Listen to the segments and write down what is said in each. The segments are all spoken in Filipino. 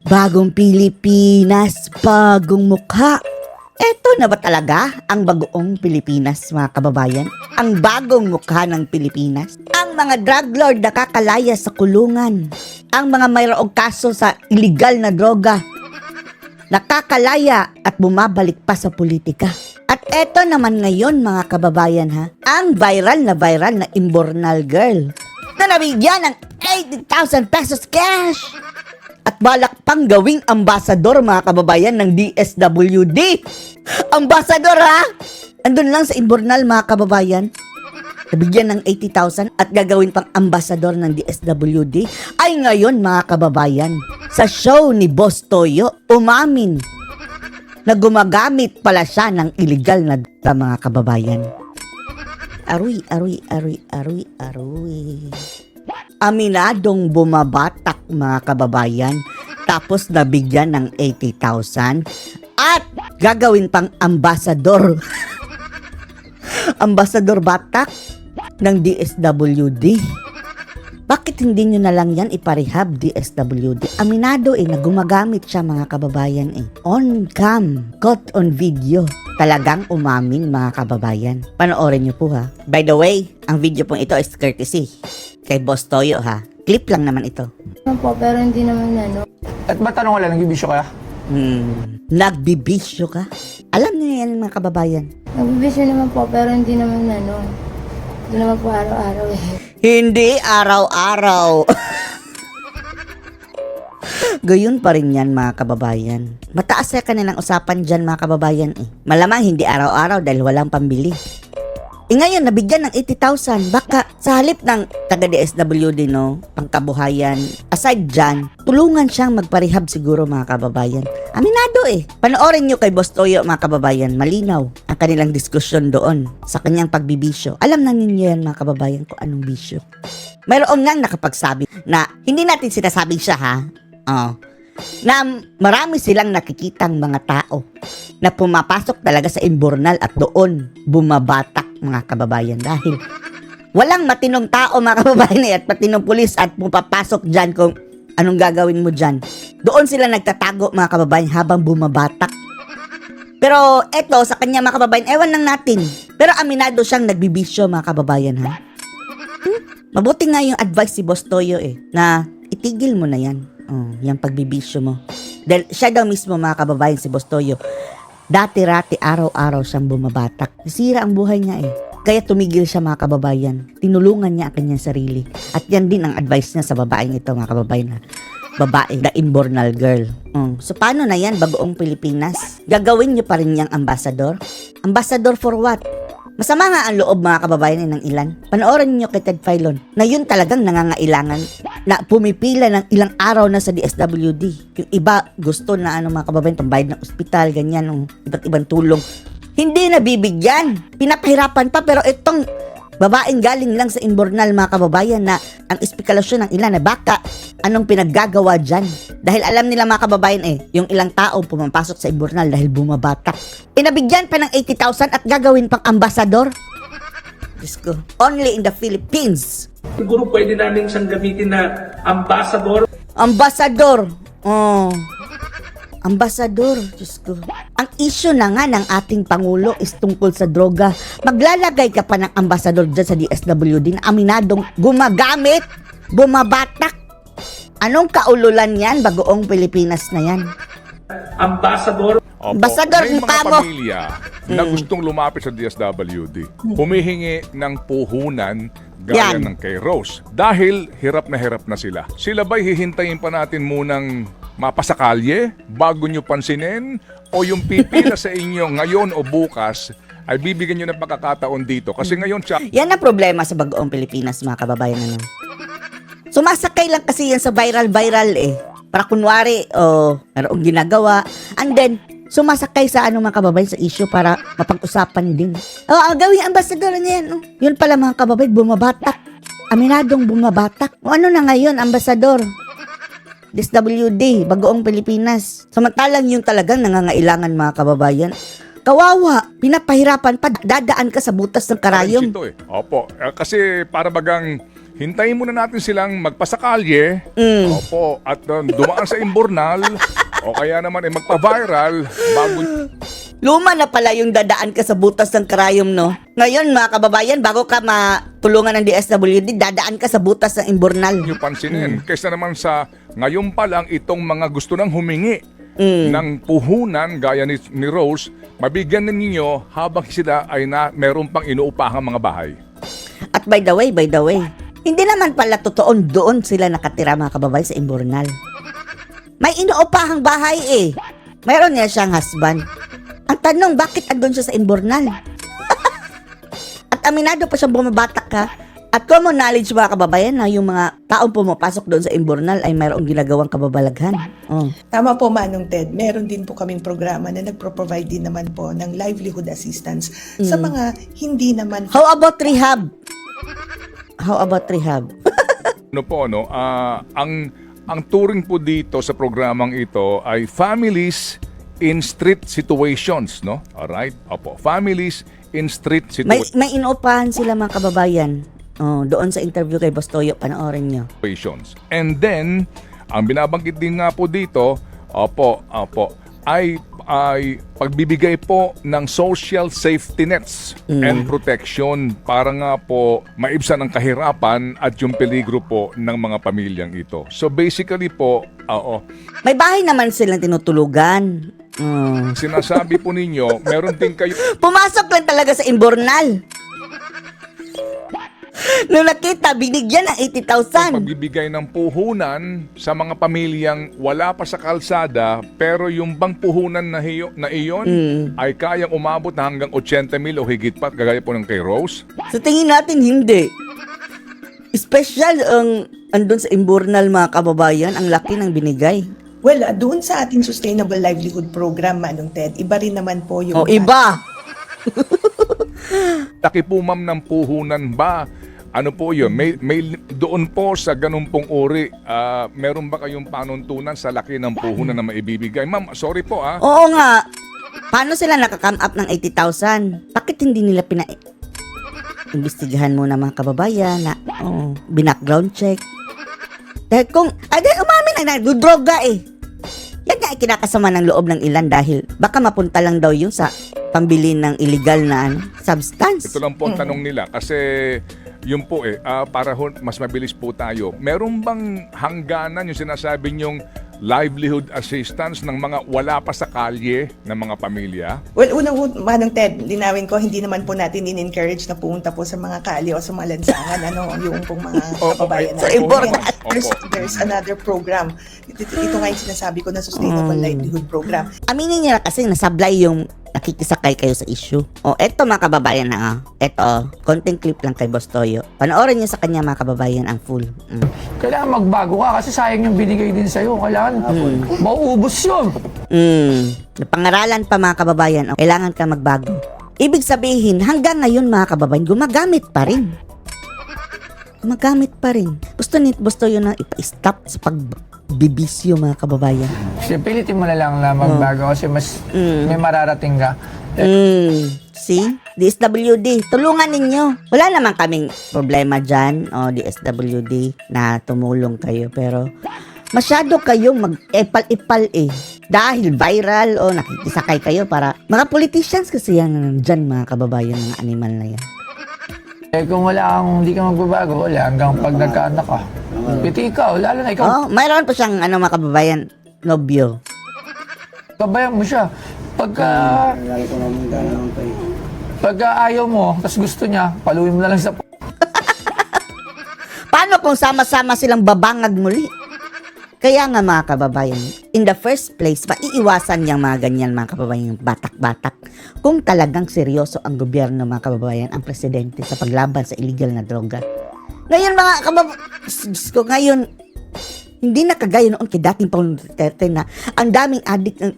Bagong Pilipinas, bagong mukha. Eto na ba talaga ang bagoong Pilipinas, mga kababayan? Ang bagong mukha ng Pilipinas? Ang mga drug lord nakakalaya sa kulungan. Ang mga mayroong kaso sa illegal na droga. Nakakalaya at bumabalik pa sa politika. At eto naman ngayon, mga kababayan ha, ang viral na Imbornal girl na nabigyan ng 80,000 pesos cash. At balak pang gawing ambasador, mga kababayan, ng DSWD. Ambasador ha? Andun lang sa Imbornal, mga kababayan. Nabigyan ng 80,000 at gagawin pang ambasador ng DSWD. Ay ngayon, mga kababayan, sa show ni Boss Toyo, umamin na gumagamit pala siya ng illegal na droga, mga kababayan. Aruy. Aminadong bumabatak, mga kababayan, tapos nabigyan ng 80,000 at gagawin pang ambasador. Ambasador batak ng DSWD. Bakit hindi nyo na lang yan iparehab, DSWD? Aminado na gumagamit siya, mga kababayan On cam, caught on video. Talagang umamin, mga kababayan. Panoorin nyo po ha. By the way, ang video pong ito is courtesy kay Boss Toyo ha. Clip lang naman ito. Po, pero hindi naman ano. At ba tanong ko lang, nagbibisyo ka? Nagbibisyo ka? Alam niyo yan, mga kababayan. Nagbibisyo naman po, pero hindi naman ano. Hindi naman po araw-araw eh. Hindi araw-araw. Gayon pa rin yan, mga kababayan. Mataas na kanilang usapan dyan, mga kababayan Malamang hindi araw-araw dahil walang pambili. Ngayon, nabigyan ng 80,000. Baka sa halip ng taga-DSWD, no, pangkabuhayan, aside dyan, tulungan siyang magparehab siguro, mga kababayan. Aminado Panoorin nyo kay Boss Toyo, mga kababayan. Malinaw ang kanilang diskusyon doon sa kanyang pagbibisyo. Alam na ninyo yan, mga kababayan, kung anong bisyo. Mayroon nang nakapagsabi na hindi natin sinasabing siya, ha? Na marami silang nakikitang mga tao na pumapasok talaga sa Imbornal at doon bumabatak, mga kababayan, dahil walang matinong tao, mga kababayan at matinong pulis at pumapasok dyan kung anong gagawin mo dyan. Doon sila nagtatago, mga kababayan, habang bumabatak. Pero eto sa kanya, mga kababayan, ewan lang natin, pero aminado siyang nagbibisyo, mga kababayan ha. Mabuti nga yung advice si Boss Toyo na itigil mo na yan. Yung pagbibisyo mo. Dahil siya daw mismo, mga kababayan, si Boss Toyo, dati-rati araw-araw siyang bumabatak. Nasira ang buhay niya Kaya tumigil siya, mga kababayan. Tinulungan niya ang kanyang sarili. At yan din ang advice niya sa babaeng ito, mga kababayan. Babae, the Imbornal girl. So paano na yan, bagoong Pilipinas? Gagawin niyo pa rin niyang ambasador? Ambasador for what? Masama nga ang loob, mga kababayan, ng ilan. Panoorin niyo kay Ted Filon na yun talagang nangangailangan na pumipila ng ilang araw na sa DSWD. Yung iba gusto na mga kababayan, pambayad ng ospital, ganyan, iba't ibang tulong. Hindi nabibigyan. Pinapahirapan pa, pero itong babaeng galing lang sa Imbornal, mga kababayan, na ang espekulasyon ng ilan na baka anong pinaggagawa dyan. Dahil alam nila, mga kababayan yung ilang tao pumapasok sa Imbornal dahil bumabatak. Nabigyan pa ng 80,000 at gagawin pang ambasador. Diyos ko. Only in the Philippines. Siguro pwede namin siyang gamitin na ambassador. Ambasador. Ambasador. Diyos ko. Ang issue na nga ng ating Pangulo is tungkol sa droga. Maglalagay ka pa ng ambasador dyan sa DSWD na aminadong gumagamit, bumabatak. Anong kaululan yan, bagoong Pilipinas na yan? Ambassador. Opo. Ambasador, May mukha mga mo. pamilya na gustong lumapit sa DSWD. Humihingi ng puhunan gaya Yan. ng kay Rose. Dahil hirap na sila. Sila ba'y hihintayin pa natin munang mapasakalye bago nyo pansinin? O yung pipila sa inyo ngayon o bukas ay bibigyan nyo ng pagkakataon dito? Kasi ngayon Yan ang problema sa bagoong Pilipinas, mga kababayan. Sumasakay lang kasi yan sa viral para kunwari, mayroong ginagawa. And then, sumasakay sa mga kababayan sa issue para mapag-usapan din. Gawing ambasador niya yan. Yun pala, mga kababayan, bumabatak. Aminadong bumabatak. Ano na ngayon, ambasador? DSWD, bagoong Pilipinas. Samantalang yung talagang nangangailangan, mga kababayan. Kawawa, pinapahirapan pa, dadaan ka sa butas ng karayom. Opo, kasi para bagang hintayin muna natin silang magpasakalye, opo, at dumaan sa imburnal, o kaya naman magpa-viral bago Luma na pala yung dadaan ka sa butas ng karayom, no? Ngayon, mga kababayan, bago ka matulungan ng DSWD, dadaan ka sa butas ng imburnal. nyo pansinin. Kaysa naman sa ngayon pa lang itong mga gusto nang humingi ng puhunan gaya ni Rose, mabigyan na ninyo habang sila ay meron pang inuupahang mga bahay. At by the way, hindi naman pala totoon doon sila nakatira, mga kababayan, sa imburnal. May inuupahang bahay eh. Mayroon niya siyang husband. Ang tanong, bakit andun siya sa imburnal? At aminado pa siyang bumabatak ka. At common knowledge, mga kababayan, na yung mga taong pumapasok doon sa imburnal ay mayroong ginagawang kababalaghan. Oh. Tama po, Manong Ted. Meron din po kaming programa na nagpro-provide din naman po ng livelihood assistance sa mga hindi naman How about rehab? How about rehab? Ano po, no? Ang turing po dito sa programang ito ay families in street situations, no? Alright? Opo, families in street situations. May inuupahan sila, mga kababayan. Oh, doon sa interview kay Boss Toyo, panoorin nyo. And then, ang binabanggit din nga po dito, ay pagbibigay po ng social safety nets and protection para nga po maibsan ang kahirapan at yung peligro po ng mga pamilyang ito. So basically po, May bahay naman silang tinutulugan. sinasabi po ninyo, meron din kayo Pumasok lang talaga sa imburnal. Nung nakita, binigyan ng 80,000. pagbibigay ng puhunan sa mga pamilyang wala pa sa kalsada pero yung bang puhunan na iyon ay kayang umabot na hanggang 80,000 o higit pa kagaya po ng kay Rose. Sa tingin natin, hindi. Special ang andun sa imburnal, mga kababayan, ang laki ng binigay. Well, doon sa ating Sustainable Livelihood Program, Manong Ted, iba rin naman po yung... O, iba. Laki po ma'am ng puhunan ba? Ano po yun? May doon po sa ganun pong uri, meron ba kayong panuntunan sa laki ng puhunan na maibibigay? Ma'am, sorry po Oo nga. Paano sila nakakam up ng 80,000? Bakit hindi nila imbestigahan muna, mga kababayan, na binackground check? Dahil kung, umamin na, droga eh. Yan nga kinakasama ng loob ng ilan dahil baka mapunta lang daw yun sa pambili ng illegal na substance. Ito lang po ang tanong nila kasi yun po para mas mabilis po tayo. Meron bang hangganan yung sinasabi nyong livelihood assistance ng mga wala pa sa kalye ng mga pamilya? Well, Manong Ted, linawin ko, hindi naman po natin in-encourage na pumunta po sa mga kalye o sa mga lansangan, yung pong mga kababayan Sa natin. imburnal. There's another program. Ito nga yung sinasabi ko na Sustainable Livelihood Program. Aminin niya kasi nasablay yung nakikisakay kayo sa issue. Eto, mga kababayan na eto, konting clip lang kay Boss Toyo. Panoorin niyo sa kanya, mga kababayan, ang full. Kailangan magbago ka kasi sayang yung binigay din sa'yo. Kailangan mauubos yun. Pangaralan pa, mga kababayan, kailangan ka magbago. Ibig sabihin, hanggang ngayon, mga kababayan, gumagamit pa rin. Gusto ni Boss Toyo na ipa-stop sa pagbibisyo, mga kababayan. Kasi pilitin mo na lang na magbago kasi mas may mararating ka. See? DSWD, tulungan ninyo. Wala naman kaming problema dyan, DSWD, na tumulong kayo. Pero masyado kayong mag-epal-ipal eh. Dahil viral o nakikisakay kayo para... Mga politicians kasi yan dyan, mga kababayan, mga animal na yan. Kung hindi ka magbabago, wala hanggang pag nagkaanak ka. Piti ikaw, lalo na ikaw. Mayroon pa siyang, mga kababayan, nobyo. Kabayan mo siya. Pagka ayaw mo, tas gusto niya, paluin mo na lang sa Paano kung sama-sama silang babangag muli? Kaya nga, mga kababayan, in the first place, maiiwasan niyang mga ganyan, mga kababayan, batak-batak. Kung talagang seryoso ang gobyerno, mga kababayan, ang presidente sa paglaban sa illegal na droga. Ngayon, mga kababayan, hindi na kagaya noon kay dating Pangulong Duterte na ang daming addict ng,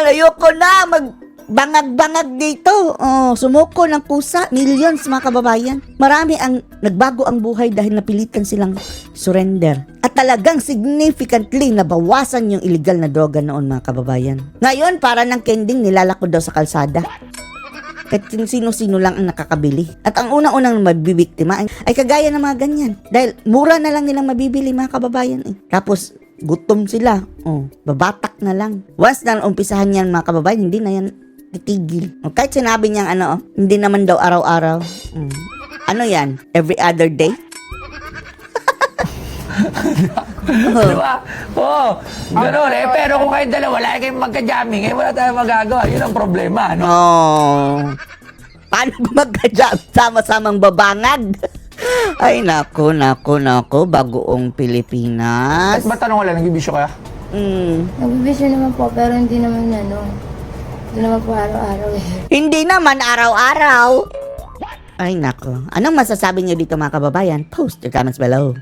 ayoko na, magbangag-bangag dito. Sumuko ng pusa, millions, mga kababayan. Marami ang nagbago ang buhay dahil napilitan silang surrender. At talagang significantly nabawasan yung illegal na droga noon, mga kababayan. Ngayon, para ng kending nilalako daw sa kalsada. Kahit sino-sino lang ang nakakabili. At ang unang-unang mabibiktima ay kagaya ng mga ganyan. Dahil mura na lang nilang mabibili mga kababayan eh. Tapos gutom sila. Oh, babatak na lang. Once na umpisahan yan mga kababayan, hindi na yan titigil. Oh, kahit sinabi niyang hindi naman daw araw-araw. Ano yan? Every other day? Diba? Oo. Ganun eh. Pero kung kayong dalawa, wala kayong magka-jamming, eh wala tayong magagawa. Yun ang problema, no? Oh. Paano magka-jam? Sama-samang babangag? Ay, nako, bagoong Pilipinas. At matanong ko lang, nagbibisyo kaya? Nagbibisyo naman po, pero hindi naman hindi naman po araw-araw eh. Hindi naman araw-araw. Ay, nako. Anong masasabi niyo dito mga kababayan? Post your comments below.